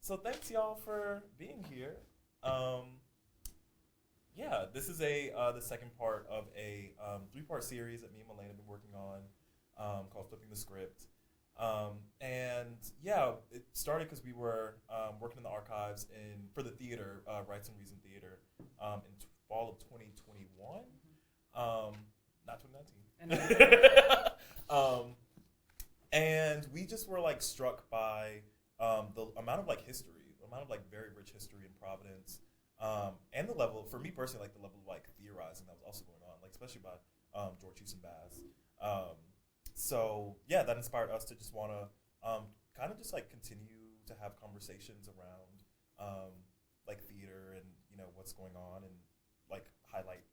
So thanks y'all for being here. This is the second part of a 3-part series that me and Melaine have been working on called Flipping the Script. It started because we were working in the archives for the theater, Rites and Reason Theatre, in fall of 2021, not 2019. And we just were like struck by the amount of like history, the amount of like very rich history in Providence, and the level, for me personally, like the level of like theorizing that was also going on, like especially by George Houston Bass. That inspired us to just want to kind of just like continue to have conversations around like theater and what's going on, and like highlight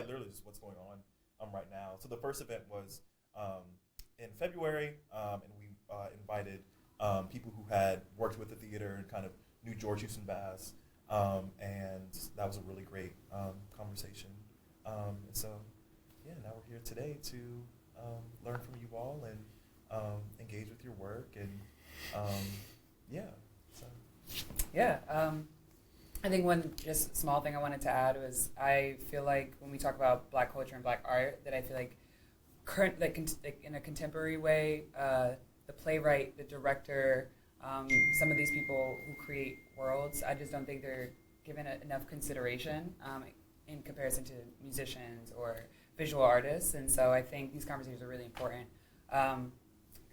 literally just what's going on right now. So the first event was in February, and we invited people who had worked with the theater and kind of knew George Houston Bass, and that was a really great conversation. Now we're here today to learn from you all and engage with your work, and I think one just small thing I wanted to add was I feel like when we talk about Black culture and Black art, that I feel like in a contemporary way, the playwright, the director, some of these people who create worlds, I just don't think they're given enough consideration in comparison to musicians or visual artists. And so I think these conversations are really important. Kind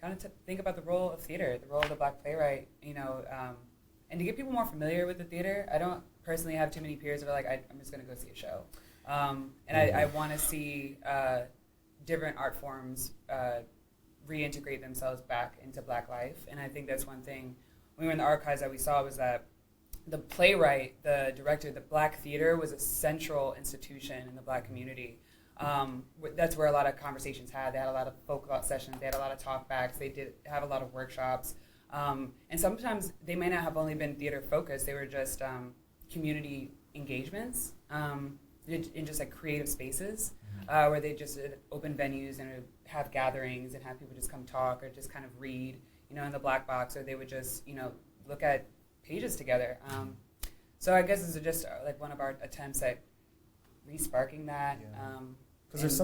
of to think about the role of theater, the role of the Black playwright, and to get people more familiar with the theater. I don't personally have too many peers that are like, I'm just going to go see a show. I want to see different art forms reintegrate themselves back into Black life. And I think that's one thing when we were in the archives that we saw was that the playwright, the director, the Black theater was a central institution in the Black community. That's where a lot of conversations had. They had a lot of folk art sessions. They had a lot of talkbacks. They did have a lot of workshops. And sometimes they may not have only been theater focused. They were just community engagements in just like creative spaces where they just open venues and have gatherings and have people just come talk or just kind of read, in the Black box, or they would just, look at pages together. So I guess this is just like one of our attempts at re-sparking that. Because there's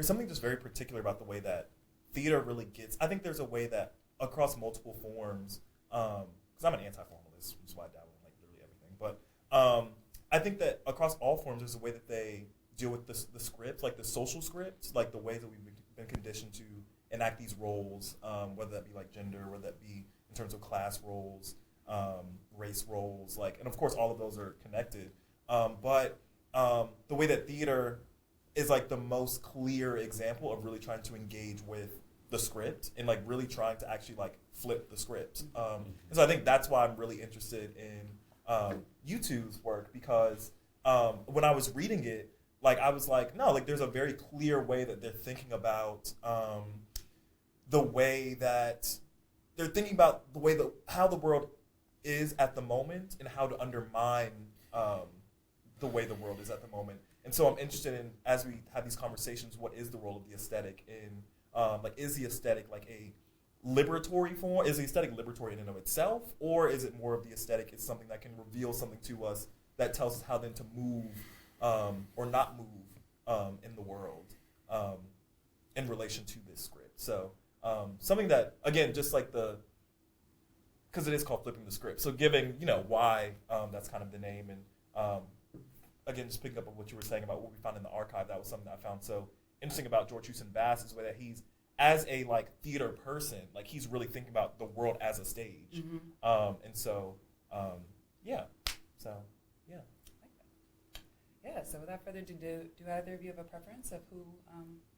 something just very particular about the way that theater really gets. I think there's a way that across multiple forms, because I'm an anti-formalist, which is why I dabble in like literally everything. But I think that across all forms, there's a way that they deal with the script, like the social script, like the ways that we've been conditioned to enact these roles, whether that be like gender, whether that be in terms of class roles, race roles, and of course all of those are connected. But the way that theater is like the most clear example of really trying to engage with the script and like really trying to actually like flip the script. And so I think that's why I'm really interested in you two's work, because when I was reading it, like I was like, no, like there's a very clear way that they're thinking about the way that they're thinking about the way that how the world is at the moment and how to undermine the way the world is at the moment. And so I'm interested in, as we have these conversations, what is the role of the aesthetic in is the aesthetic like a liberatory form? Is the aesthetic liberatory in and of itself? Or is it more of the aesthetic is something that can reveal something to us that tells us how then to move or not move in the world in relation to this script? So something that, again, just like because it is called Flipping the Script. So giving, why that's kind of the name. And again, just picking up on what you were saying about what we found in the archive, that was something that I found so interesting about George Houston Bass, is the way that he's, as a like theater person, like he's really thinking about the world as a stage. So without further ado, do either of you have a preference of who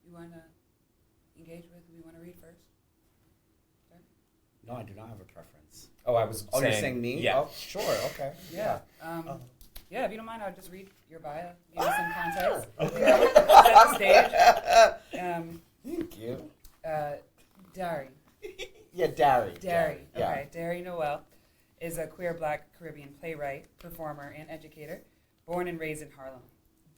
you want to engage with, who you want to read first? Sorry? No, I do not have a preference. Oh, I was saying... you're saying me? Yeah. Oh, sure, okay. Yeah. If you don't mind, I'll just read your bio, give you some context. Set the stage. Thank you. Dhari. Yeah, Dhari. Dhari. Yeah. Okay. Dhari Noel is a queer Black Caribbean playwright, performer, and educator, born and raised in Harlem.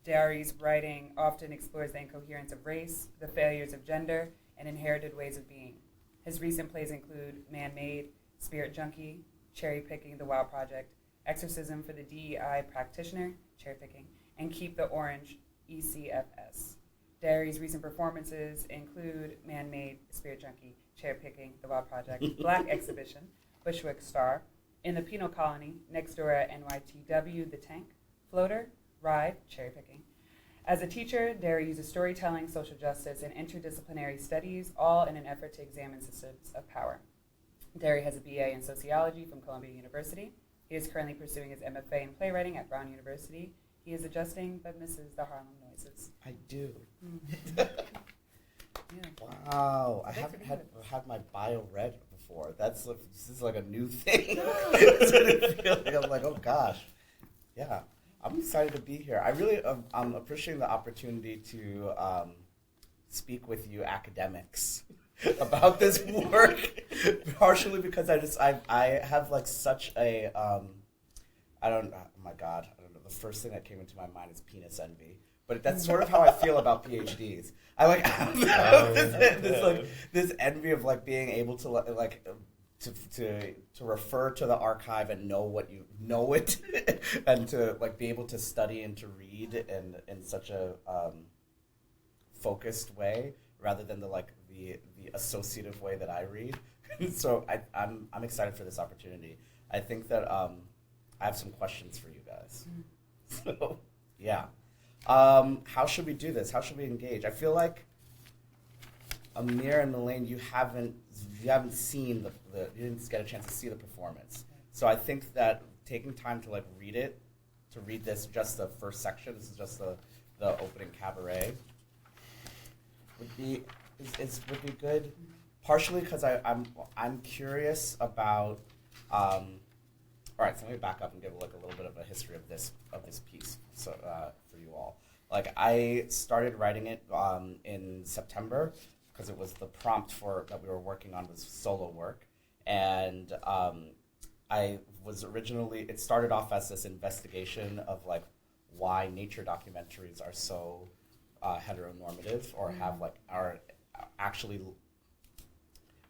Dhari's writing often explores the incoherence of race, the failures of gender, and inherited ways of being. His recent plays include Man-Made, Spirit Junkie, Cherry Picking the Wild Project, Exorcism for the DEI Practitioner, Cherry Picking, and Keep the Orange, ECFS. Dhari's recent performances include Man-Made, Spirit Junkie, Cherry Picking the Wild Project, Black Exhibition, Bushwick Star, In the Penal Colony, Next Door at NYTW, The Tank, Floater, Ride, Cherry Picking. As a teacher, Dhari uses storytelling, social justice, and interdisciplinary studies, all in an effort to examine systems of power. Dhari has a BA in sociology from Columbia University. He is currently pursuing his MFA in playwriting at Brown University. He is adjusting but misses the Harlem noises. I do. Yeah. Wow, I haven't had my bio read before. This is like a new thing. I'm like, oh gosh, yeah. I'm excited to be here. I really I'm appreciating the opportunity to speak with you academics about this work. Partially because I have like such a I don't know. Oh my God, I don't know. The first thing that came into my mind is penis envy. But that's sort of how I feel about PhDs. I like have this envy of like being able to like to refer to the archive and know what you know it, and to like be able to study and to read in such a focused way rather than the associative way that I read. So I'm excited for this opportunity. I think that I have some questions for you guys. So yeah. How should we do this? How should we engage? I feel like Amir and Melaine, you haven't seen you didn't get a chance to see the performance. So I think that taking time to like read this, just the first section, this is just the opening cabaret, would be good. Partially because I'm curious about. All right, so let me back up and give like a little bit of a history of this piece. So for you all, like I started writing it in September because it was the prompt that we were working on was solo work, and I was it started off as this investigation of like why nature documentaries are so heteronormative or have like are actually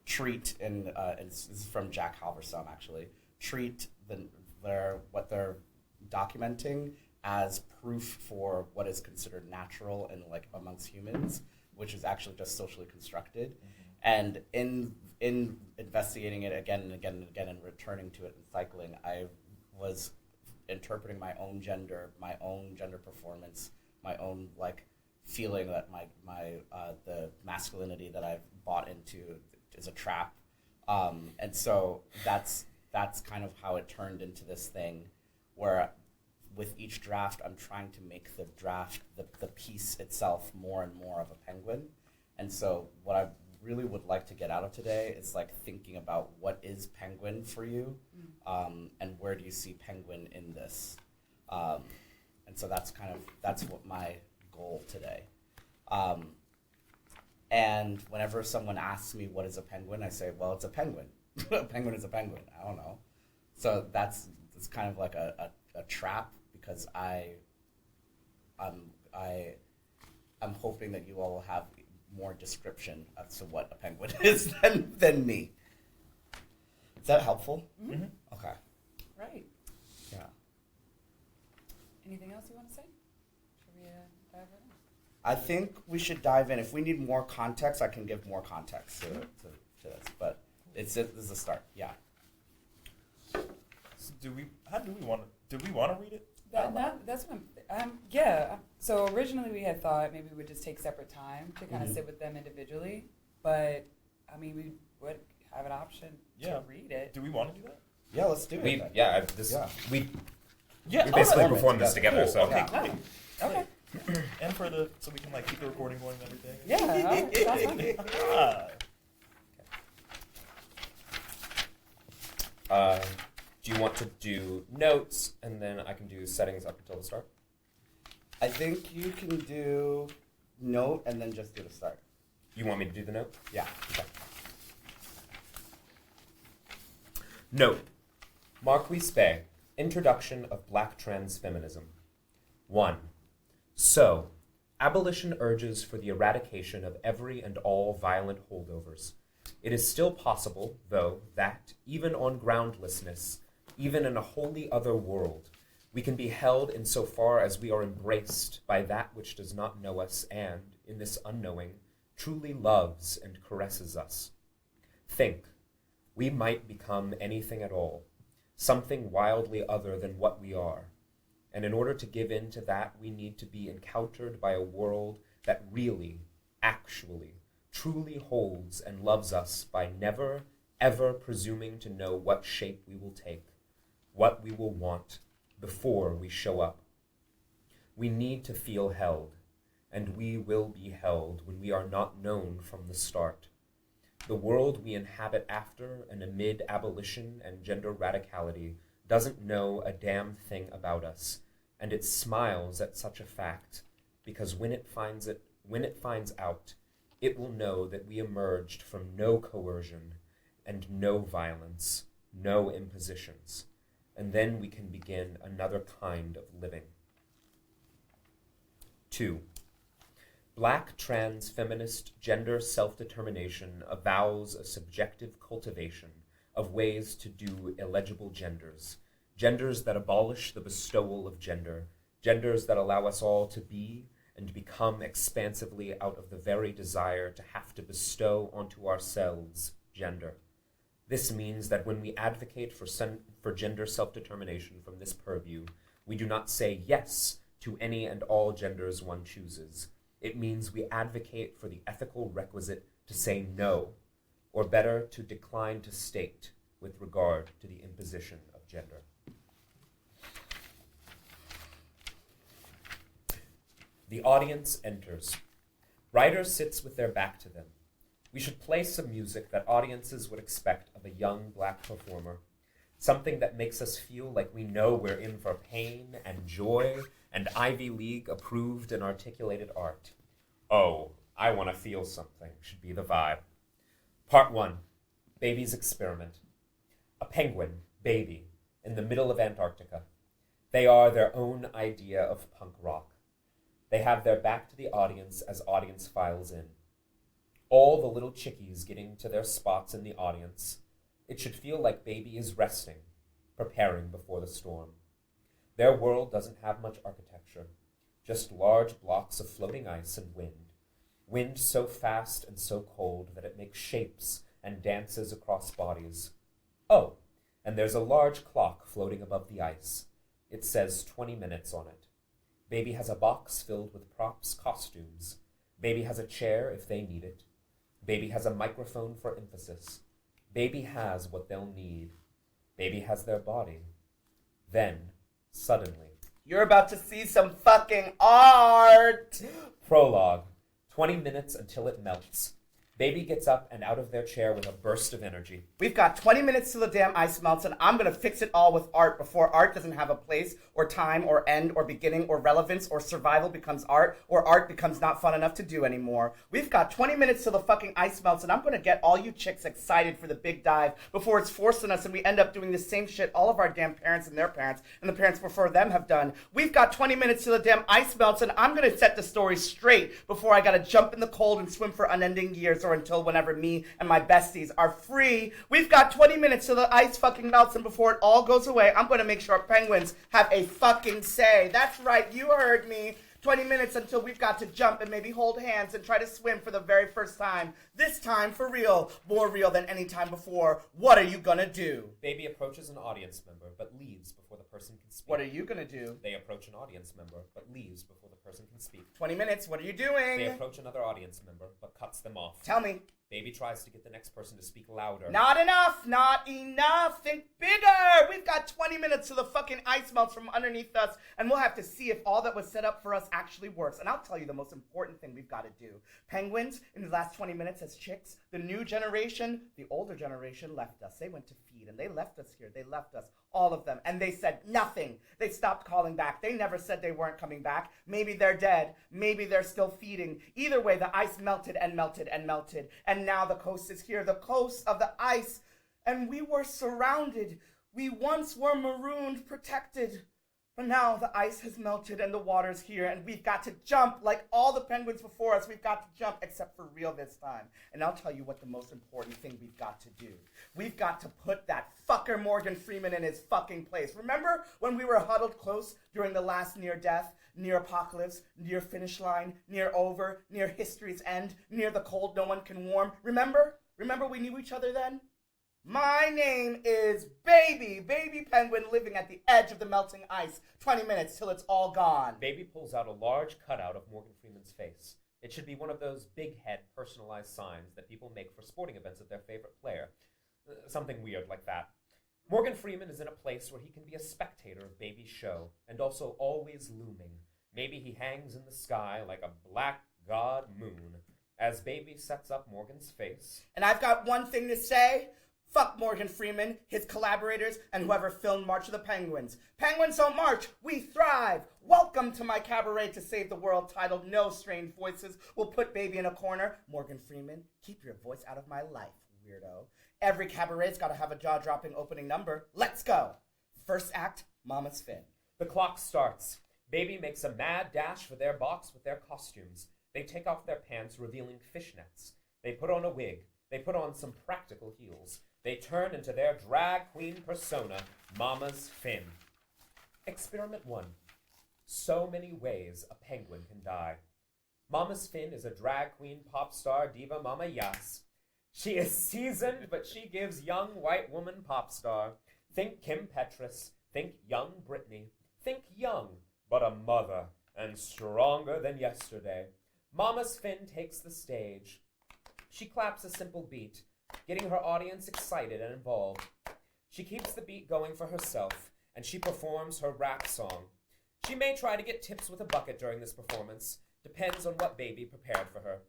treat and this is from Jack Halverson actually treat what they're documenting as proof for what is considered natural and like amongst humans, which is actually just socially constructed. Mm-hmm. And in investigating it again and again and again and returning to it and cycling, I was interpreting my own gender performance, my own like feeling that my the masculinity that I've bought into is a trap, and so that's kind of how it turned into this thing where with each draft I'm trying to make the draft, the piece itself more and more of a penguin. And so what I really would like to get out of today is like thinking about what is penguin for you, and where do you see penguin in this. And so that's what my goal today. And whenever someone asks me what is a penguin, I say, well, it's a penguin. A penguin is a penguin. I don't know. So it's kind of like a trap because I'm hoping that you all will have more description as to what a penguin is than me. Is that helpful? Mm-hmm. Okay. Right. Yeah. Anything else you want to say? Should we dive right in? I think we should dive in. If we need more context, I can give more context to this. But this is a start. Yeah. So do we want to read it? That's what yeah. So originally we had thought maybe we would just take separate time to kind of sit with them individually, but I mean we would have an option to read it. Do we want to do that? Yeah, let's do it. We We basically performed this together. Cool. So Okay, great. Okay. And so we can like keep the recording going and everything. Yeah. That's fine. Do you want to do notes, and then I can do settings up until the start? I think you can do note and then just do the start. You want me to do the note? Yeah. Okay. Note. Marquis Bey, Introduction of Black Trans Feminism. 1. So, abolition urges for the eradication of every and all violent holdovers. It is still possible, though, that, even on groundlessness, even in a wholly other world, we can be held insofar as we are embraced by that which does not know us and, in this unknowing, truly loves and caresses us. Think, we might become anything at all, something wildly other than what we are. And in order to give in to that, we need to be encountered by a world that really, actually, truly holds and loves us by never, ever presuming to know what shape we will take, what we will want, before we show up. We need to feel held, and we will be held when we are not known from the start. The world we inhabit after and amid abolition and gender radicality doesn't know a damn thing about us, and it smiles at such a fact, because when it finds out, it will know that we emerged from no coercion and no violence, no impositions, and then we can begin another kind of living. 2. Black trans feminist gender self-determination avows a subjective cultivation of ways to do illegible genders, genders that abolish the bestowal of gender, genders that allow us all to be and become expansively out of the very desire to have to bestow onto ourselves gender. This means that when we advocate for gender self-determination from this purview, we do not say yes to any and all genders one chooses. It means we advocate for the ethical requisite to say no, or better, to decline to state with regard to the imposition of gender. The audience enters. Writer sits with their back to them. We should play some music that audiences would expect of a young black performer, something that makes us feel like we know we're in for pain and joy and Ivy League approved and articulated art. Oh, I want to feel something should be the vibe. Part 1, Baby's Experiment. A penguin, baby, in the middle of Antarctica. They are their own idea of punk rock. They have their back to the audience as audience files in. All the little chickies getting to their spots in the audience. It should feel like baby is resting, preparing before the storm. Their world doesn't have much architecture, just large blocks of floating ice and wind. Wind so fast and so cold that it makes shapes and dances across bodies. Oh, and there's a large clock floating above the ice. It says 20 minutes on it. Baby has a box filled with props, costumes. Baby has a chair if they need it. Baby has a microphone for emphasis. Baby has what they'll need. Baby has their body. Then, suddenly, You're about to see some fucking art! prologue, 20 minutes until it melts. Baby gets up and out of their chair with a burst of energy. We've got 20 minutes till the damn ice melts, and I'm gonna fix it all with art before art doesn't have a place, or time, or end, or beginning, or relevance, or survival becomes art, or art becomes not fun enough to do anymore. We've got 20 minutes till the fucking ice melts, and I'm gonna get all you chicks excited for the big dive before it's forcing us and we end up doing the same shit all of our damn parents and their parents, and the parents before them have done. We've got 20 minutes till the damn ice melts, and I'm gonna set the story straight before I gotta jump in the cold and swim for unending years, or until whenever me and my besties are free. We've got 20 minutes till the ice fucking melts, and before it all goes away, I'm going to make sure penguins have a fucking say. That's right, you heard me. 20 minutes until we've got to jump and maybe hold hands and try to swim for the very first time. This time for real. More real than any time before. What are you gonna do? Baby approaches an audience member, but leaves before the person can speak. What are you gonna do? They approach an audience member, but leaves before the person can speak. 20 minutes, what are you doing? They approach another audience member, but cuts them off. Tell me. Baby tries to get the next person to speak louder. Not enough, not enough. Think bigger. We've got 20 minutes till the fucking ice melts from underneath us, and we'll have to see if all that was set up for us actually works. And I'll tell you the most important thing we've got to do. Penguins, in the last 20 minutes as chicks, the new generation, the older generation left us. They went to feed, and they left us here. They left us, all of them, and they said nothing. They stopped calling back. They never said they weren't coming back. Maybe they're dead. Maybe they're still feeding. Either way, the ice melted and melted and melted, and now the coast is here, the coast of the ice, and we were surrounded. We once were marooned, protected, But now the ice has melted and the water's here, and we've got to jump like all the penguins before us. We've got to jump, except for real this time. And I'll tell you what the most important thing we've got to do. We've got to put that fucker Morgan Freeman in his fucking place. Remember when we were huddled close during the last near death, near apocalypse, near finish line, near over, near history's end, near the cold no one can warm? Remember? Remember we knew each other then? My name is Baby Penguin living at the edge of the melting ice. 20 minutes till it's all gone. Baby pulls out a large cutout of Morgan Freeman's face. It should be one of those big head personalized signs that people make for sporting events of their favorite player. Something weird like that. Morgan Freeman is in a place where he can be a spectator of Baby's show, and also always looming. Maybe he hangs in the sky like a black god moon as Baby sets up Morgan's face. And I've got one thing to say. Fuck Morgan Freeman, his collaborators, and whoever filmed March of the Penguins. Penguins don't march, we thrive. Welcome to my cabaret to save the world titled No Strained Voices. We'll put Baby in a corner. Morgan Freeman, keep your voice out of my life, weirdo. Every cabaret's got to have a jaw-dropping opening number. Let's go. First act, Mama's Fin. The clock starts. Baby makes a mad dash for their box with their costumes. They take off their pants, revealing fishnets. They put on a wig. They put on some practical heels. They turn into their drag queen persona, Mama's Fin. Experiment 1. So many ways a penguin can die. Mama's Fin is a drag queen pop star diva Mama Yas. She is seasoned, but she gives young white woman pop star. Think Kim Petras. Think young Britney. Think young, but a mother, and stronger than yesterday. Mama's Fin takes the stage. She claps a simple beat, getting her audience excited and involved. She keeps the beat going for herself, and she performs her rap song. She may try to get tips with a bucket during this performance. Depends on what Baby prepared for her.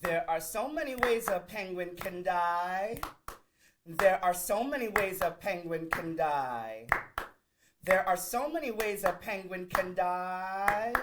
There are so many ways a penguin can die. There are so many ways a penguin can die. There are so many ways a penguin can die.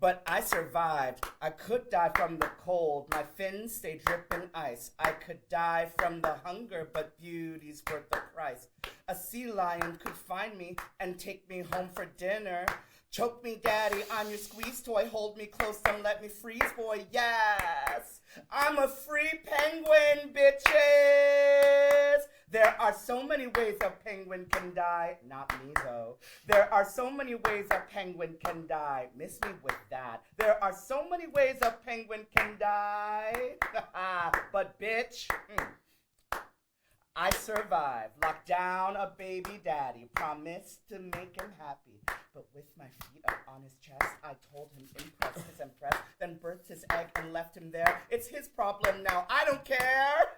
But I survived. I could die from the cold. My fins stay dripping ice. I could die from the hunger, but beauty's worth the price. A sea lion could find me and take me home for dinner. Choke me, daddy, I'm your squeeze toy. Hold me close and let me freeze, boy. Yes, I'm a free penguin, bitches. There are so many ways a penguin can die. Not me, though. There are so many ways a penguin can die. Miss me with that. There are so many ways a penguin can die. But, bitch, I survived. Locked down a baby daddy. Promised to make him happy. But with my feet up on his chest, I told him impress his impress. Then birthed his egg and left him there. It's his problem now. I don't care.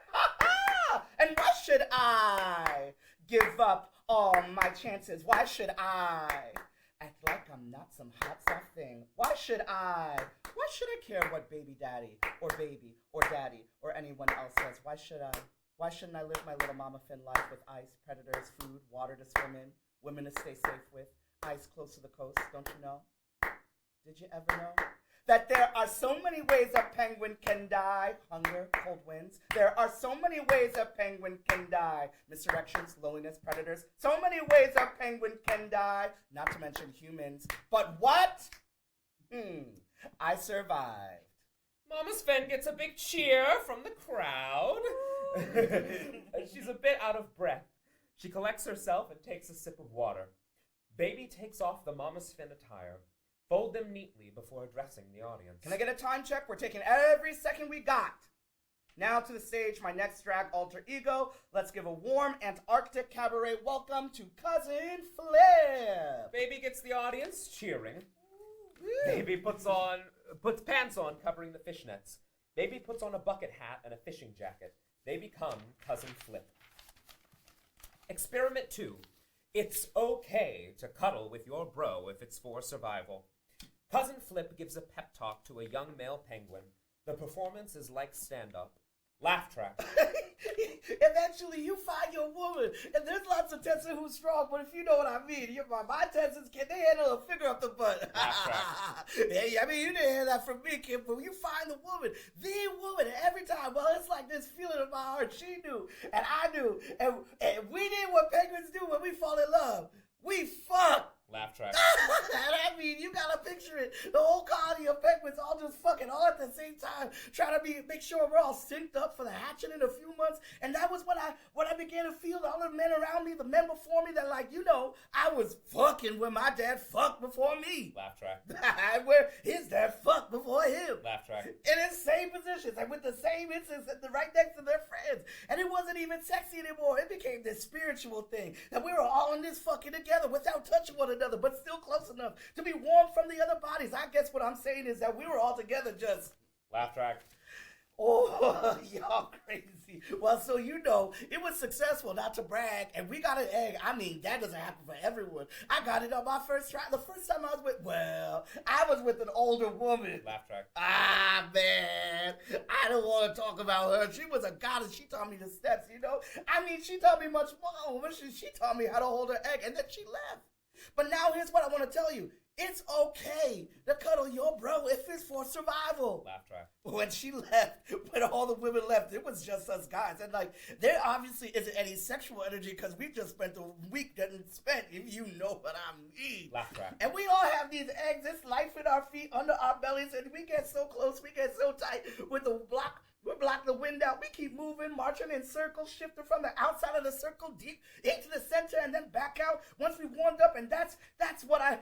And why should I give up all my chances? Why should I act like I'm not some hot soft thing? Why should I care what baby daddy or baby or daddy or anyone else says? Why shouldn't I live my little Mama Fin life with ice, predators, food, water to swim in, women to stay safe with, ice close to the coast, don't you know? Did you ever know? That there are so many ways a penguin can die. Hunger, cold winds. There are so many ways a penguin can die. Misdirections, loneliness, predators. So many ways a penguin can die. Not to mention humans. But what? I survived. Mama's Fin gets a big cheer from the crowd. She's a bit out of breath. She collects herself and takes a sip of water. Baby takes off the Mama's Fin attire. Fold them neatly before addressing the audience. Can I get a time check? We're taking every second we got. Now to the stage, my next drag alter ego. Let's give a warm Antarctic cabaret welcome to Cousin Flip. Baby gets the audience cheering. Baby puts pants on covering the fishnets. Baby puts on a bucket hat and a fishing jacket. They become Cousin Flip. Experiment 2. It's okay to cuddle with your bro if it's for survival. Cousin Flip gives a pep talk to a young male penguin. The performance is like stand-up. Laugh track. And then eventually you find your woman. And there's lots of Tessa who's strong, but if you know what I mean, my Tessas, can they handle a finger up the butt? Hey, I mean, you didn't hear that from me, Kim, but you find the woman, and every time, well, it's like this feeling in my heart. She knew, and I knew, and we did what penguins do when we fall in love. We fuck. Laugh track. And I mean, you gotta picture it. The whole colony of penguins all just fucking all at the same time, trying to make sure we're all synced up for the hatching in a few months. And that was when I began to feel the other men around me, the men before me, that like, I was fucking when my dad fucked before me. Laugh track. Where his dad fucked before him. Laugh track. In the same positions and with the same instance right next to their friends. And it wasn't even sexy anymore. It became this spiritual thing that we were all in this fucking together without touching one another, but still close enough to be warm from the other bodies. I guess what I'm saying is that we were all together just... Laugh track. Oh, y'all crazy. Well, so it was successful, not to brag, and we got an egg. I mean, that doesn't happen for everyone. I got it on my first try. The first time I was with an older woman. Laugh track. Ah, man. I don't want to talk about her. She was a goddess. She taught me the steps, I mean, she taught me much more. She taught me how to hold her egg, and then she left. But now here's what I want to tell you. It's okay to cuddle your bro if it's for survival. Laugh track. When she left, when all the women left, it was just us guys. And there obviously isn't any sexual energy because we just spent a week getting spent, if you know what I mean. Laugh track. And we all have these eggs, this life in our feet, under our bellies, and we get so close, we get so tight with the block. We block the wind out. We keep moving, marching in circles, shifting from the outside of the circle deep into the center and then back out once we warmed up. And that's what I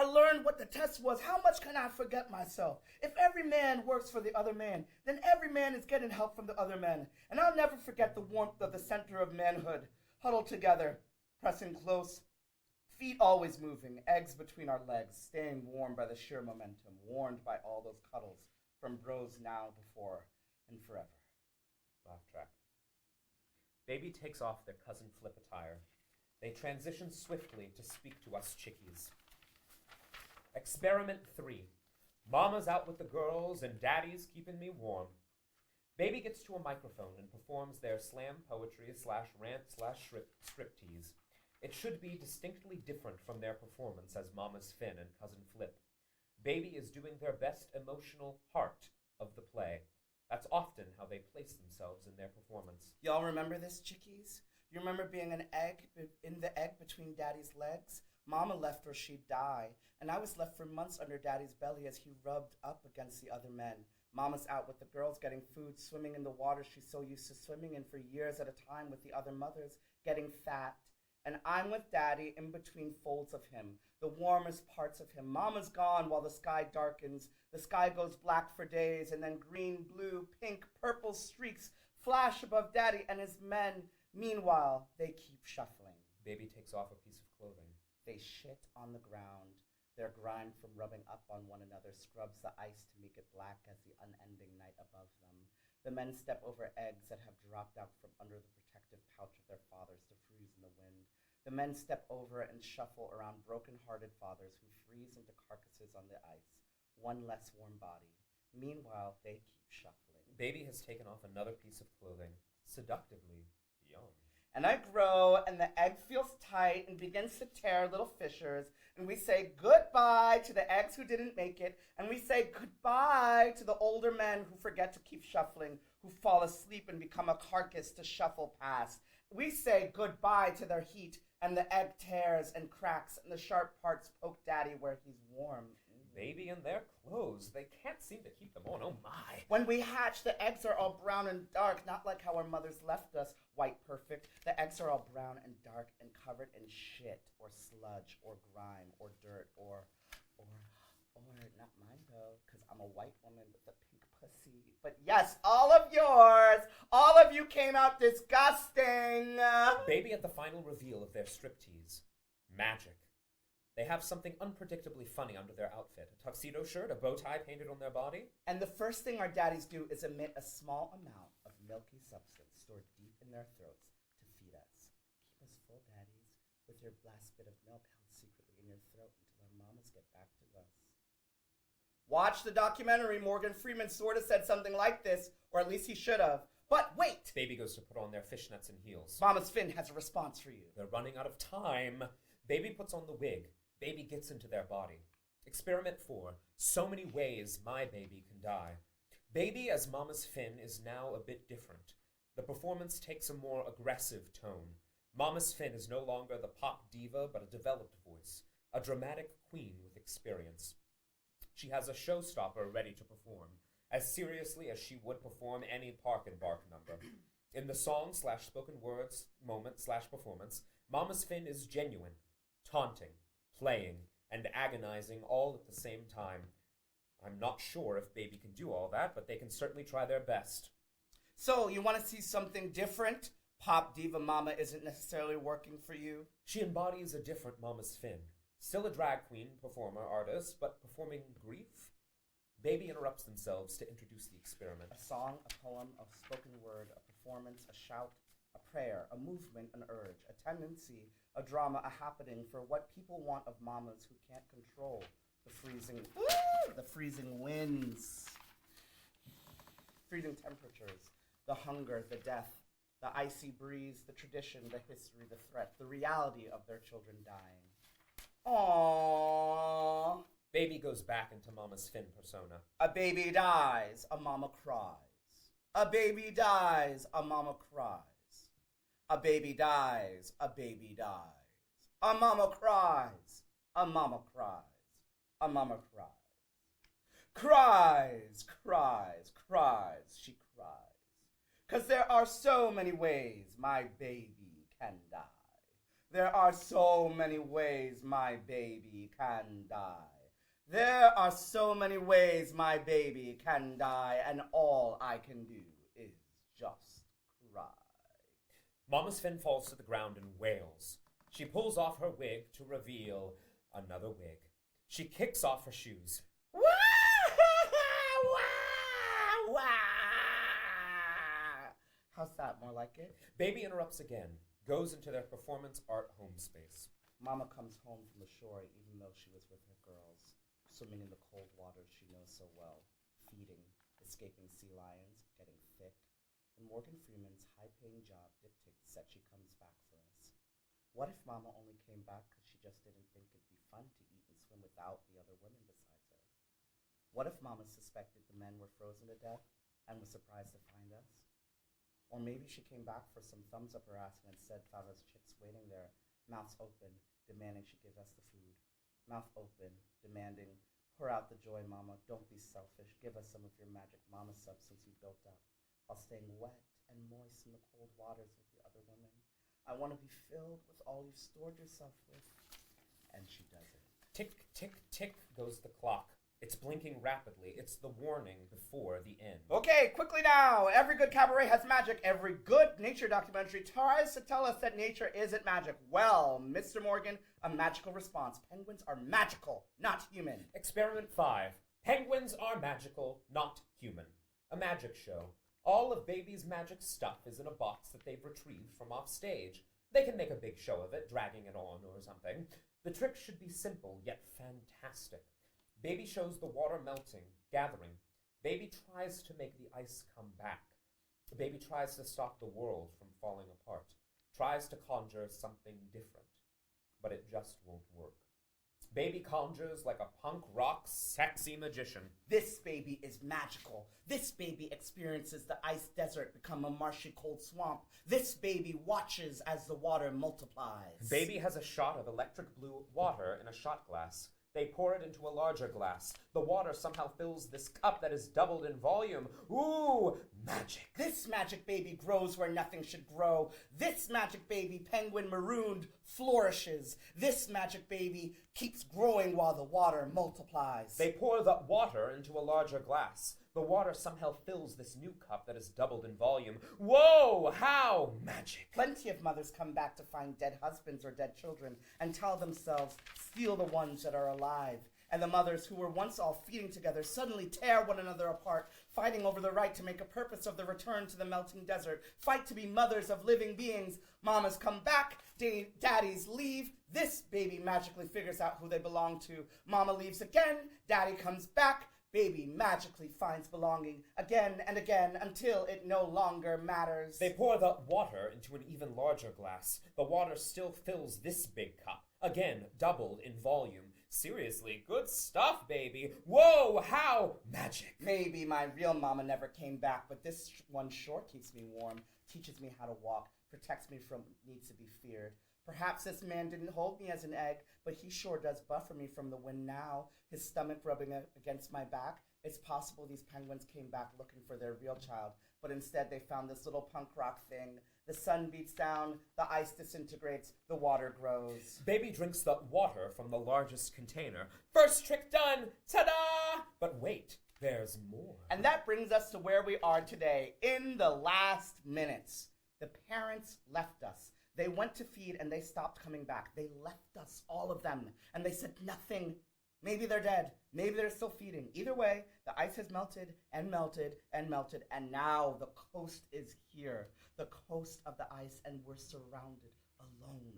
learned. What the test was. How much can I forget myself? If every man works for the other man, then every man is getting help from the other men. And I'll never forget the warmth of the center of manhood, huddled together, pressing close, feet always moving, eggs between our legs, staying warm by the sheer momentum, warmed by all those cuddles. From bros now, before, and forever. Laugh track. Baby takes off their cousin Flip attire. They transition swiftly to speak to us chickies. Experiment 3. Mama's out with the girls and Daddy's keeping me warm. Baby gets to a microphone and performs their slam poetry / rant / striptease. It should be distinctly different from their performance as Mama's Finn and cousin Flip. Baby is doing their best emotional heart of the play. That's often how they place themselves in their performance. Y'all remember this, chickies? You remember being an egg in the egg between Daddy's legs? Mama left or she'd die, and I was left for months under Daddy's belly as he rubbed up against the other men. Mama's out with the girls getting food, swimming in the water she's so used to swimming in for years at a time with the other mothers, getting fat. And I'm with Daddy in between folds of him, the warmest parts of him. Mama's gone while the sky darkens. The sky goes black for days, and then green, blue, pink, purple streaks flash above Daddy and his men. Meanwhile, they keep shuffling. Baby takes off a piece of clothing. They shit on the ground. Their grime from rubbing up on one another scrubs the ice to make it black as the unending night above them. The men step over eggs that have dropped out from under the protective pouch of their fathers to freeze in the wind. The men step over and shuffle around broken-hearted fathers who freeze into carcasses on the ice, one less warm body. Meanwhile, they keep shuffling. Baby has taken off another piece of clothing, seductively young. And I grow, and the egg feels tight and begins to tear little fissures, and we say goodbye to the eggs who didn't make it, and we say goodbye to the older men who forget to keep shuffling, who fall asleep and become a carcass to shuffle past. We say goodbye to their heat, and the egg tears and cracks, and the sharp parts poke Daddy where he's warm. Baby in their clothes. They can't seem to keep them on. Oh, my. When we hatch, the eggs are all brown and dark, not like how our mothers left us, white perfect. The eggs are all brown and dark and covered in shit or sludge or grime or dirt or not mine, though, because I'm a white woman with a pink pussy. But yes, all of yours. All of you came out disgusting. Baby at the final reveal of their striptease. Magic. They have something unpredictably funny under their outfit. A tuxedo shirt, a bow tie painted on their body. And the first thing our daddies do is emit a small amount of milky substance stored deep in their throats to feed us. Keep us full, daddies, with your last bit of milk held secretly in your throat until our mamas get back to us. Watch the documentary. Morgan Freeman sort of said something like this, or at least he should have. But wait! Baby goes to put on their fishnets and heels. Mama's fin has a response for you. They're running out of time. Baby puts on the wig. Baby gets into their body. Experiment 4. So many ways my baby can die. Baby as Mama's fin is now a bit different. The performance takes a more aggressive tone. Mama's fin is no longer the pop diva, but a developed voice, a dramatic queen with experience. She has a showstopper ready to perform, as seriously as she would perform any Park and Bark number. In the song/spoken words moment/performance, Mama's fin is genuine, taunting, playing, and agonizing all at the same time. I'm not sure if Baby can do all that, but they can certainly try their best. So, you want to see something different? Pop diva Mama isn't necessarily working for you? She embodies a different Mama's fin. Still a drag queen, performer, artist, but performing grief? Baby interrupts themselves to introduce the experiment. A song, a poem, a spoken word, a performance, a shout, a prayer, a movement, an urge, a tendency, a drama, a happening for what people want of mamas who can't control the freezing winds, freezing temperatures, the hunger, the death, the icy breeze, the tradition, the history, the threat, the reality of their children dying. Aww. Baby goes back into Mama's fin persona. A baby dies, a mama cries. A baby dies, a mama cries. A baby dies, a baby dies. A mama cries, a mama cries. A mama cries. Cries, cries, cries, she cries. 'Cause there are so many ways my baby can die. There are so many ways my baby can die. There are so many ways my baby can die, and all I can do is just cry. Mama's fin falls to the ground and wails. She pulls off her wig to reveal another wig. She kicks off her shoes. Wah! Wah! Wah! How's that? More like it? Baby interrupts again, goes into their performance art home space. Mama comes home from the shore even though she was with her girls, swimming in the cold waters she knows so well, feeding, escaping sea lions, getting thick. And Morgan Freeman's high-paying job dictates that she comes back for us. What if Mama only came back because she just didn't think it'd be fun to eat and swim without the other women besides her? What if Mama suspected the men were frozen to death and was surprised to find us? Or maybe she came back for some thumbs up her ass and instead found us chicks waiting there, mouths open, demanding she give us the food. Mouth open, demanding, pour out the joy, Mama, don't be selfish, give us some of your magic Mama substance you built up, while staying wet and moist in the cold waters with the other women. I want to be filled with all you've stored yourself with. And she does it. Tick, tick, tick goes the clock. It's blinking rapidly. It's the warning before the end. Okay, quickly now. Every good cabaret has magic. Every good nature documentary tries to tell us that nature isn't magic. Well, Mr. Morgan, a magical response. Penguins are magical, not human. Experiment 5. Penguins are magical, not human. A magic show. All of Baby's magic stuff is in a box that they've retrieved from off stage. They can make a big show of it, dragging it on or something. The trick should be simple, yet fantastic. Baby shows the water melting, gathering. Baby tries to make the ice come back. Baby tries to stop the world from falling apart. Tries to conjure something different. But it just won't work. Baby conjures like a punk rock sexy magician. This baby is magical. This baby experiences the ice desert become a marshy cold swamp. This baby watches as the water multiplies. Baby has a shot of electric blue water in a shot glass. They pour it into a larger glass. The water somehow fills this cup that is doubled in volume. Ooh, magic. This magic baby grows where nothing should grow. This magic baby, penguin marooned, flourishes. This magic baby keeps growing while the water multiplies. They pour the water into a larger glass. The water somehow fills this new cup that is doubled in volume. Whoa, how magic. Plenty of mothers come back to find dead husbands or dead children and tell themselves, steal the ones that are alive. And the mothers who were once all feeding together suddenly tear one another apart, fighting over the right to make a purpose of the return to the melting desert, fight to be mothers of living beings. Mamas come back, daddies leave. This baby magically figures out who they belong to. Mama leaves again, daddy comes back. baby magically finds belonging again and again until it no longer matters. They pour the water into an even larger glass. The water still fills this big cup, again doubled in volume. Seriously, good stuff, baby. Whoa, how magic. Maybe my real mama never came back, but this one sure keeps me warm, teaches me how to walk, protects me from needs to be feared. Perhaps this man didn't hold me as an egg, but he sure does buffer me from the wind now, his stomach rubbing against my back. It's possible these penguins came back looking for their real child, but instead they found this little punk rock thing. The sun beats down, the ice disintegrates, the water grows. Baby drinks the water from the largest container. First trick done! Ta-da! But wait, there's more. And that brings us to where we are today, in the last minutes. The parents left us. They went to feed and they stopped coming back. They left us, all of them, and they said nothing. Maybe they're dead. Maybe they're still feeding. Either way, the ice has melted and melted and melted, and now the coast is here. The coast of the ice, and we're surrounded, alone.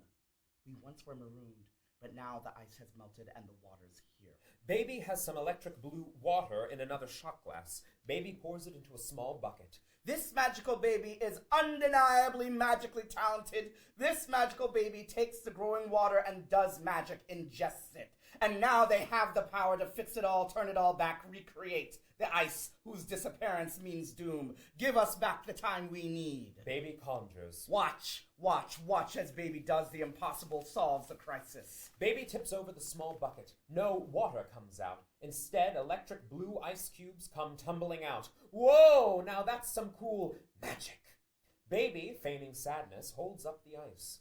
We once were marooned, but now the ice has melted and the water's here. Baby has some electric blue water in another shot glass. Baby pours it into a small bucket. This magical baby is undeniably magically talented. This magical baby takes the growing water and does magic, ingests it. And now they have the power to fix it all, turn it all back, recreate the ice whose disappearance means doom. Give us back the time we need. Baby conjures. Watch, watch, watch as baby does the impossible, solves the crisis. Baby tips over the small bucket. No water comes out. Instead, electric blue ice cubes come tumbling out. Whoa, now that's some cool magic. Baby, feigning sadness, holds up the ice.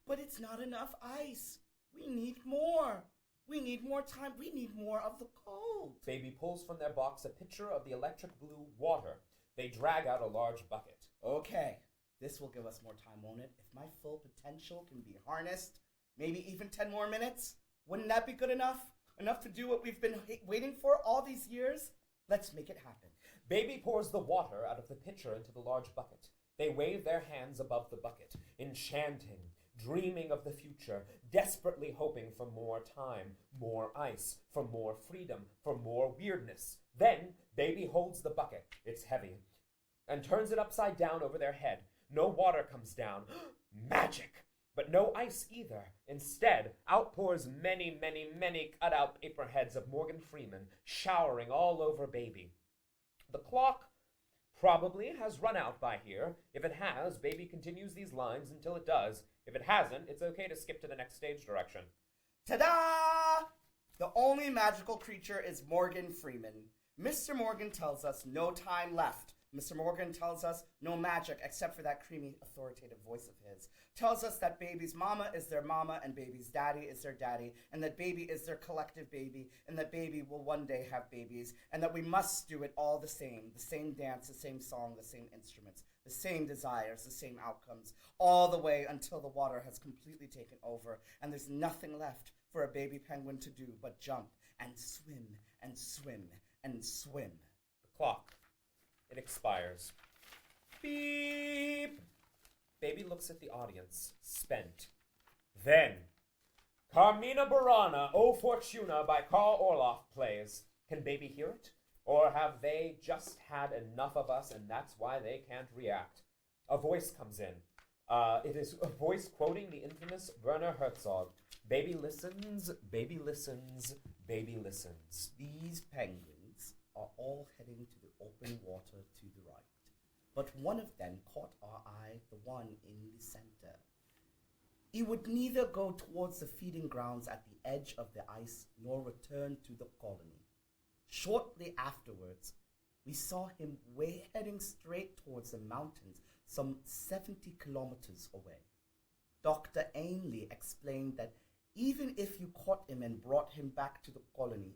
But it's not enough ice. We need more. We need more time. We need more of the cold. Baby pulls from their box a pitcher of the electric blue water. They drag out a large bucket. Okay, this will give us more time, won't it? If my full potential can be harnessed, maybe even 10 more minutes, wouldn't that be good enough? Enough to do what we've been waiting for all these years? Let's make it happen. Baby pours the water out of the pitcher into the large bucket. They wave their hands above the bucket, enchanting, dreaming of the future, desperately hoping for more time, more ice, for more freedom, for more weirdness. Then, Baby holds the bucket, it's heavy, and turns it upside down over their head. No water comes down. Magic! But no ice either. Instead, outpours many, many, many cut-out paper heads of Morgan Freeman, showering all over Baby. The clock probably has run out by here. If it has, Baby continues these lines until it does. If it hasn't, it's okay to skip to the next stage direction. Ta-da! The only magical creature is Morgan Freeman. Mr. Morgan tells us no time left. Mr. Morgan tells us no magic except for that creamy, authoritative voice of his. Tells us that Baby's mama is their mama and Baby's daddy is their daddy, and that Baby is their collective baby, and that Baby will one day have babies, and that we must do it all the same dance, the same song, the same instruments, the same desires, the same outcomes, all the way until the water has completely taken over, and there's nothing left for a baby penguin to do but jump and swim and swim and swim. The clock. It expires. Beep! Baby looks at the audience, spent. Then, Carmina Burana, O Fortuna by Carl Orloff plays. Can Baby hear it? Or have they just had enough of us and that's why they can't react? A voice comes in. It is a voice quoting the infamous Werner Herzog. Baby listens, baby listens, baby listens. These penguins are all heading to the open water to the right. But one of them caught our eye, the one in the center. He would neither go towards the feeding grounds at the edge of the ice nor return to the colony. Shortly afterwards, we saw him heading straight towards the mountains, some 70 kilometers away. Dr. Ainley explained that even if you caught him and brought him back to the colony,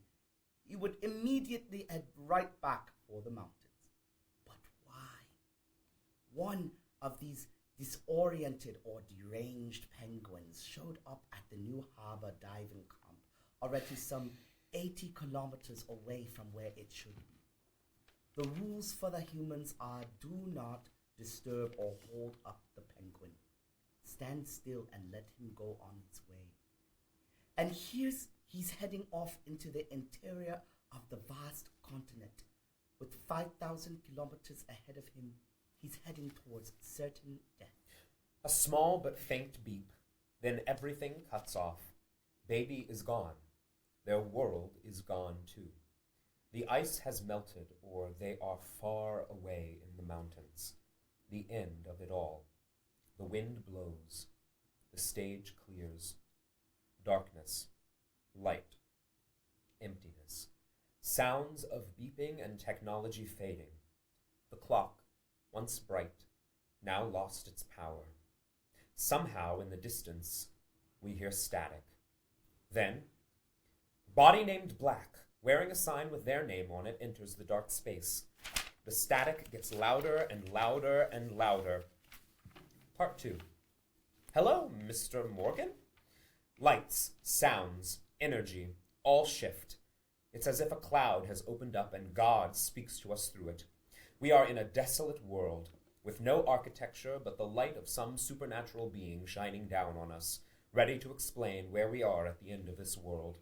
he would immediately head right back for the mountains. But why? One of these disoriented or deranged penguins showed up at the New Harbor diving camp, already some 80 kilometers away from where it should be. The rules for the humans are do not disturb or hold up the penguin. Stand still and let him go on its way. And he's heading off into the interior of the vast continent. With 5,000 kilometers ahead of him, he's heading towards certain death. A small but faint beep. Then everything cuts off. Baby is gone. Their world is gone too. The ice has melted, or they are far away in the mountains. The end of it all. The wind blows. The stage clears. Darkness. Light. Emptiness. Sounds of beeping and technology fading. The clock, once bright, now lost its power. Somehow, in the distance, we hear static. Then, body named Black, wearing a sign with their name on it, enters the dark space. The static gets louder and louder and louder. Part 2. Hello, Mr. Morgan? Lights, sounds, energy, all shift. It's as if a cloud has opened up and God speaks to us through it. We are in a desolate world, with no architecture but the light of some supernatural being shining down on us, ready to explain where we are at the end of this world.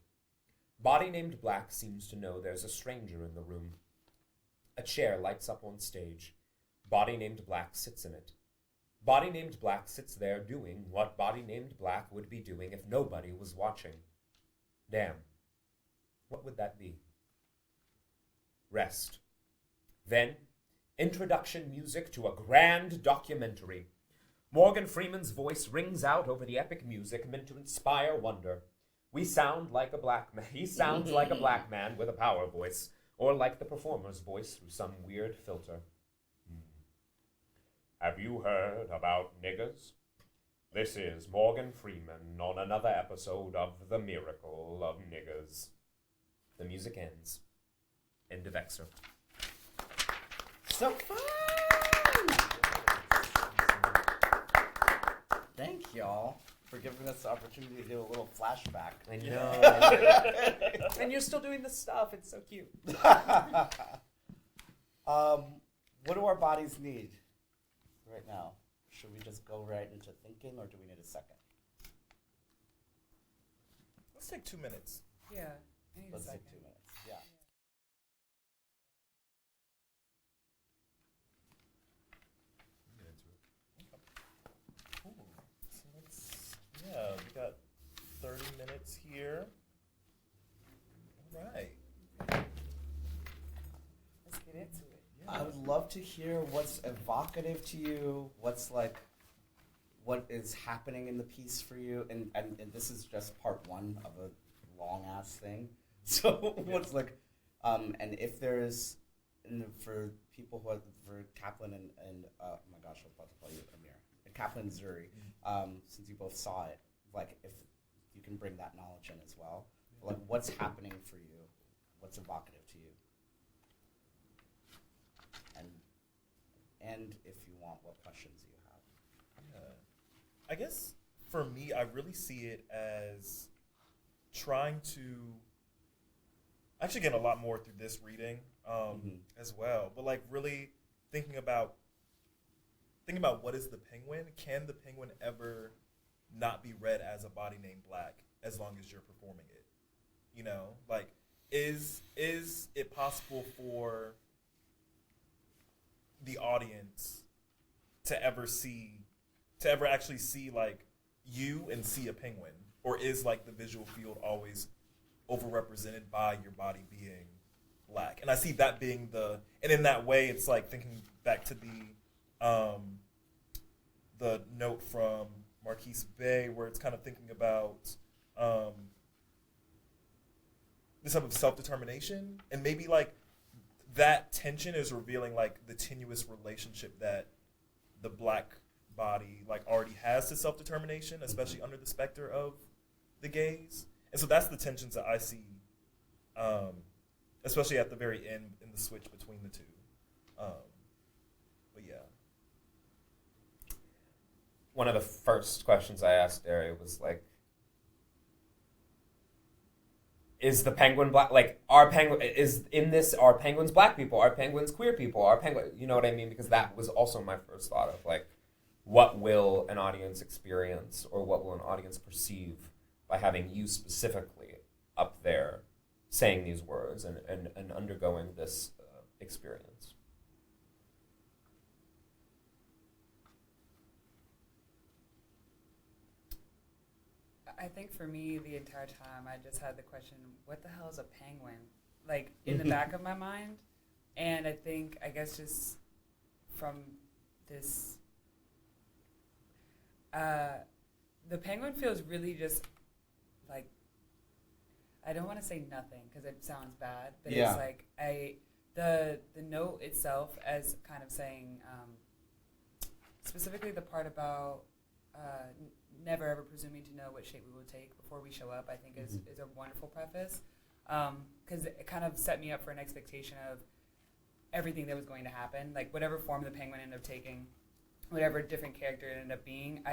Body named Black seems to know there's a stranger in the room. A chair lights up on stage. Body named Black sits in it. Body named Black sits there doing what Body named Black would be doing if nobody was watching. Damn. What would that be? Rest. Then, introduction music to a grand documentary. Morgan Freeman's voice rings out over the epic music meant to inspire wonder. We sound like a black man. He sounds like a black man with a power voice, or like the performer's voice through some weird filter. Have you heard about niggers? This is Morgan Freeman on another episode of The Miracle of Niggers. The music ends. End of excerpt. So fun! Thank y'all for giving us the opportunity to do a little flashback. I know. And you're still doing this stuff. It's so cute. What do our bodies need right now? Should we just go right into thinking, or do we need a second? Let's take 2 minutes. Yeah. I need a Let's second. take 2 minutes. Yeah. Get into it. Cool. So we got 30 minutes here. All right. Let's get into it. Yeah. I would love to hear what's evocative to you, what is happening in the piece for you, and this is just part one of a long-ass thing. So what's and if there's, for people who are, for Kaplan and oh my gosh, I was about to call you Amir, and Kaplan and Zuri, since you both saw it, if you can bring that knowledge in as well, what's happening for you, what's evocative to you, and if you want, what questions you have. Yeah. I guess for me, I really see it as trying to actually get a lot more through this reading as well, but really thinking about what is the penguin? Can the penguin ever not be read as a body named Black as long as you're performing it? You know, is it possible for the audience to ever actually see you and see a penguin, or is the visual field always overrepresented by your body being Black? And I see that being and in that way, it's thinking back to the note from Marquise Bay, where it's kind of thinking about this type of self-determination, and maybe that tension is revealing the tenuous relationship that the Black body already has to self-determination, especially under the specter of the gaze. And so that's the tensions that I see, especially at the very end in the switch between the two. But yeah. One of the first questions I asked Dhari was is the penguin Black? Are penguins Black people? Are penguins queer people? You know what I mean? Because that was also my first thought of what will an audience experience, or what will an audience perceive by having you specifically up there saying these words and undergoing this experience. I think for me, the entire time, I just had the question, what the hell is a penguin? Like, in the back of my mind. And I guess just from this, the penguin feels really just like, I don't want to say nothing because it sounds bad, but it's like, the note itself as kind of saying, specifically the part about never ever presuming to know what shape we will take before we show up, I think is a wonderful preface, because it kind of set me up for an expectation of everything that was going to happen, like whatever form the penguin ended up taking, whatever different character it ended up being.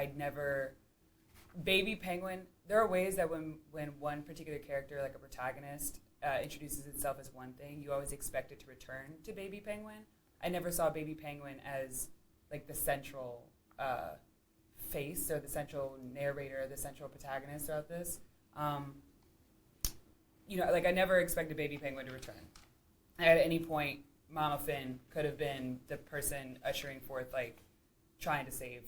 Baby penguin, there are ways that when one particular character, like a protagonist, introduces itself as one thing, you always expect it to return to baby penguin. I never saw baby penguin as like the central face or the central narrator, the central protagonist throughout this. I never expected baby penguin to return. At any point, Mama Finn could have been the person ushering forth, like, trying to save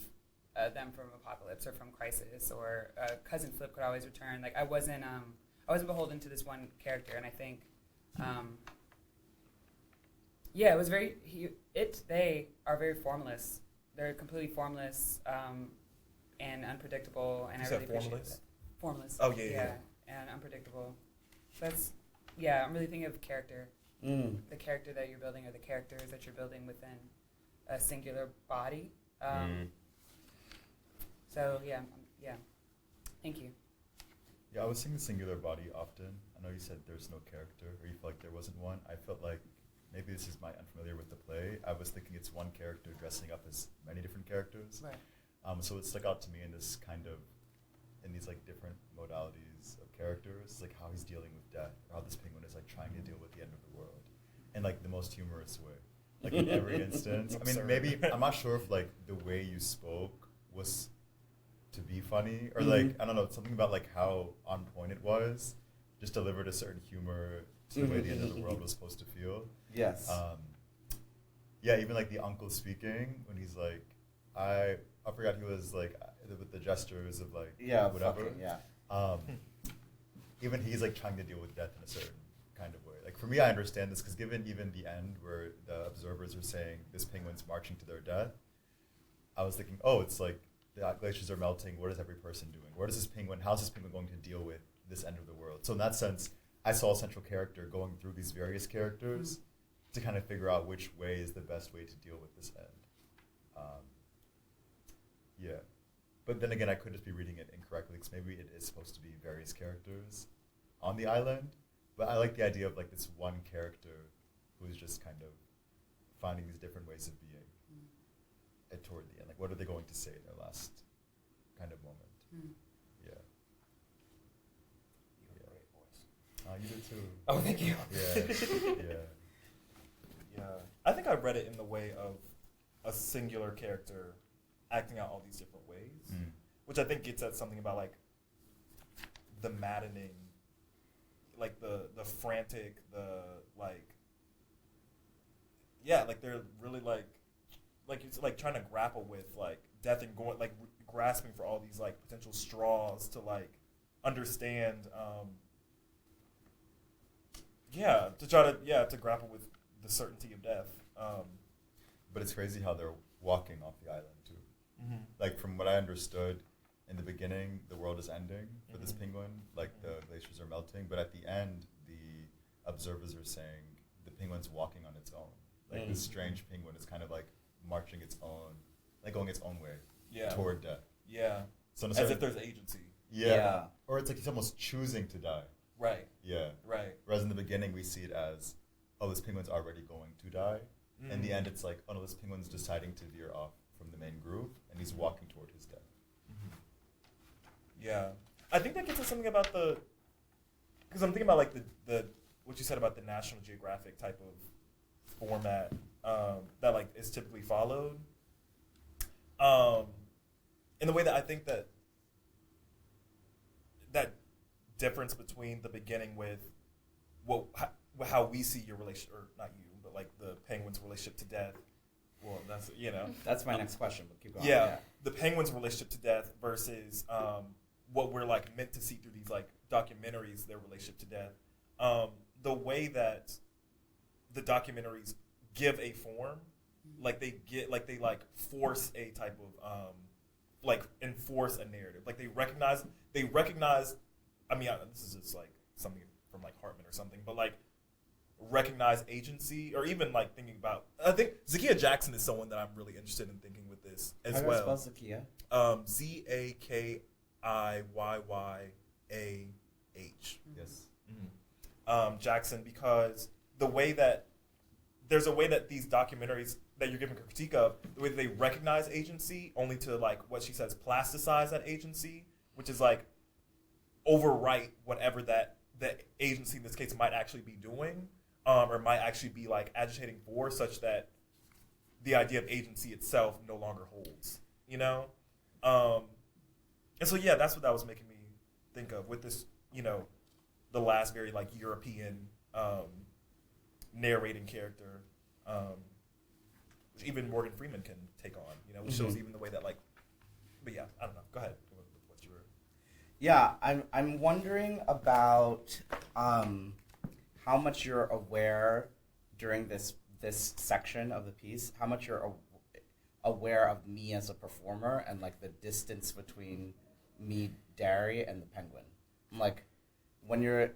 them from apocalypse or from crisis, or Cousin Flip could always return. Like, I wasn't beholden to this one character, and I think, it was they are very formless. They're completely formless and unpredictable, and I really appreciate it. Formless. Oh, yeah. And unpredictable. I'm really thinking of character. The character that you're building, or the characters that you're building within a singular body. Thank you. Yeah, I was saying the singular body often. I know you said there's no character, or you felt like there wasn't one. I felt like maybe this is my unfamiliar with the play. I was thinking it's one character dressing up as many different characters. Right. So it stuck out to me in this kind of, in these like different modalities of characters, like how he's dealing with death, or how this penguin is like trying to deal with the end of the world, in like the most humorous way, like in every instance. I mean, maybe I'm not sure if like the way you spoke was to be funny, or like I don't know, something about like how on point it was, just delivered a certain humor to the way the end of the world was supposed to feel. Yes. Even like the uncle speaking when he's like, I forgot he was like with the gestures of like whatever. Even he's like trying to deal with death in a certain kind of way. Like for me, I understand this because given even the end where the observers are saying this penguin's marching to their death, I was thinking, oh, it's like the glaciers are melting. What is every person doing? How's this penguin going to deal with this end of the world? So in that sense, I saw a central character going through these various characters to kind of figure out which way is the best way to deal with this end. But then again, I could just be reading it incorrectly because maybe it is supposed to be various characters on the island. But I like the idea of like this one character who is just kind of finding these different ways of being toward the end. Like, what are they going to say in their last kind of moment? Yeah. You have a great voice. You did too. Oh, thank you. Yeah. I think I read it in the way of a singular character acting out all these different ways, which I think gets at something about like the maddening, like the frantic, the like, like they're really like it's like trying to grapple with like death and going like grasping for all these like potential straws to like understand, to try to grapple with the certainty of death. But it's crazy how they're walking off the island too. Like from what I understood, in the beginning, the world is ending for this penguin. Like the glaciers are melting, but at the end, the observers are saying the penguin's walking on its own. Like this strange penguin is kind of like marching its own, like going its own way toward death. Yeah. So as if there's agency. Yeah. Or it's like he's almost choosing to die. Right. Yeah. Right. Whereas in the beginning, we see it as, oh, this penguin's already going to die. In the end, it's like, oh no, this penguin's deciding to veer off from the main group, and he's walking toward his death. Yeah. I think that gets at something about because I'm thinking about like the what you said about the National Geographic type of format that like is typically followed. In the way that I think that difference between the beginning with how we see your relationship, or not you, but like the penguin's relationship to death. Well, that's That's my next question, but keep going. Yeah, the penguin's relationship to death versus what we're like meant to see through these like documentaries, their relationship to death. The way that the documentaries give a form, like they force a type of like enforce a narrative. Like they recognize. I mean, this is just like something from like Hartman or something, but like recognize agency, or even like thinking about. I think Zakiya Jackson is someone that I'm really interested in thinking with this as How do well. I spell Zakiya? Zakiyyah. Yes. Mm-hmm. Jackson, because there's a way that these documentaries that you're giving a critique of, the way that they recognize agency, only to like what she says, plasticize that agency, which is like overwrite whatever that the agency in this case might actually be doing, or might actually be like agitating for, such that the idea of agency itself no longer holds, you know? And so yeah, that's what that was making me think of with this, you know, the last very like European narrating character, which even Morgan Freeman can take on, you know, which shows even the way that like, but yeah, I don't know. Go ahead. What you were? Yeah, I'm wondering about how much you're aware during this section of the piece, how much you're aware of me as a performer and like the distance between me, Dhari, and the penguin. I'm like, when you're,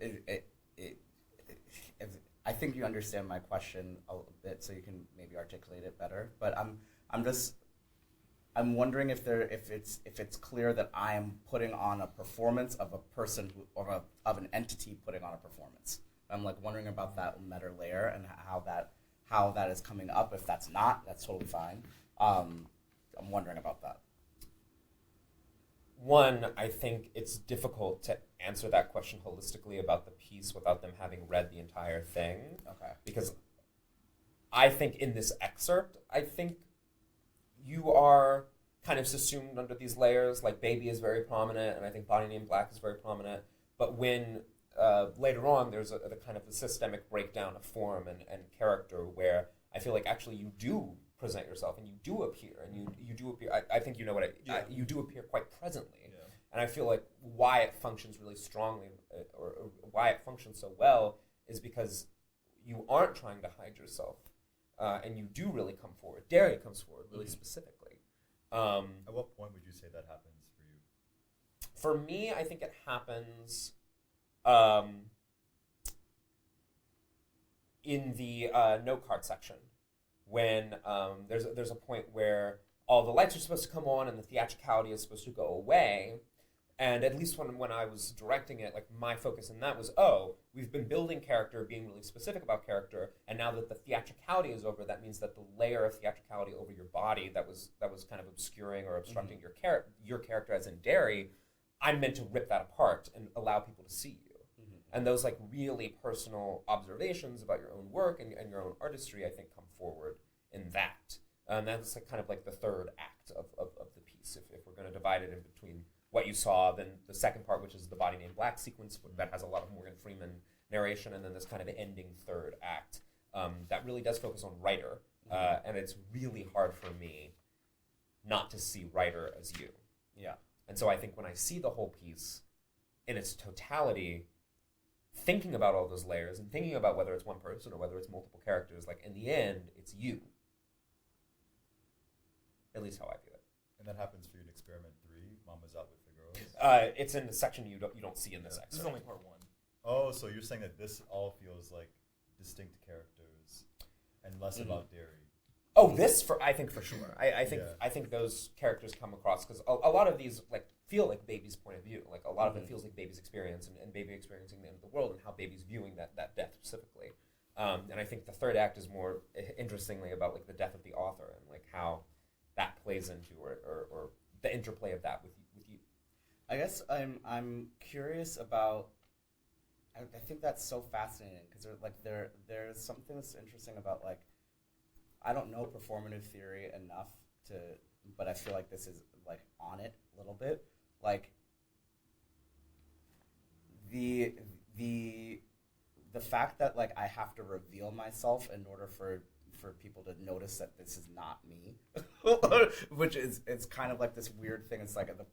I think you understand my question a bit, so you can maybe articulate it better. But I'm wondering if it's clear that I am putting on a performance of a person of an entity putting on a performance. I'm like wondering about that meta layer and how that is coming up. If that's not, that's totally fine. I'm wondering about that. One, I think it's difficult to answer that question holistically about the piece without them having read the entire thing. Okay. Because I think in this excerpt, I think you are kind of subsumed under these layers. Like baby is very prominent, and I think body name black is very prominent. But when later on there's a kind of a systemic breakdown of form and character where I feel like actually you do present yourself and you do appear and you do appear. I think you know what you do appear quite presently. Yeah. And I feel like why it functions really strongly or why it functions so well is because you aren't trying to hide yourself and you do really come forward. Dhari comes forward really specifically. At what point would you say that happens for you? For me, I think it happens in the note card section when there's a point where all the lights are supposed to come on and the theatricality is supposed to go away. And at least when I was directing it, like my focus in that was, we've been building character, being really specific about character, and now that the theatricality is over, that means that the layer of theatricality over your body that was kind of obscuring or obstructing your character as in Dhari, I'm meant to rip that apart and allow people to see you. And those like really personal observations about your own work and your own artistry, I think, come forward in that. And that's like kind of like the third act of the piece. If we're going to divide it in between what you saw, then the second part, which is the body name black sequence, that has a lot of Morgan Freeman narration, and then this kind of ending third act that really does focus on writer. And it's really hard for me not to see writer as you. Yeah. And so I think when I see the whole piece in its totality, thinking about all those layers and thinking about whether it's one person or whether it's multiple characters, like in the end, it's you. At least how I view it. And that happens for you in Experiment 3, Mama's Out with the Girls? It's in the section you don't see in this excerpt. This is only part one. Oh, so you're saying that this all feels like distinct characters and less about Dhari. Oh, I think for sure. I think those characters come across because a lot of these like feel like baby's point of view. Like a lot of it feels like baby's experience and baby experiencing the end of the world and how baby's viewing that death specifically. And I think the third act is more interestingly about like the death of the author and like how that plays into or the interplay of that with you. I guess I'm curious about. I think that's so fascinating because there's something that's interesting about like I don't know performative theory enough but I feel like this is like on it a little bit. Like the the fact that like I have to reveal myself in order for people to notice that this is not me, which is it's kind of like this weird thing. It's like the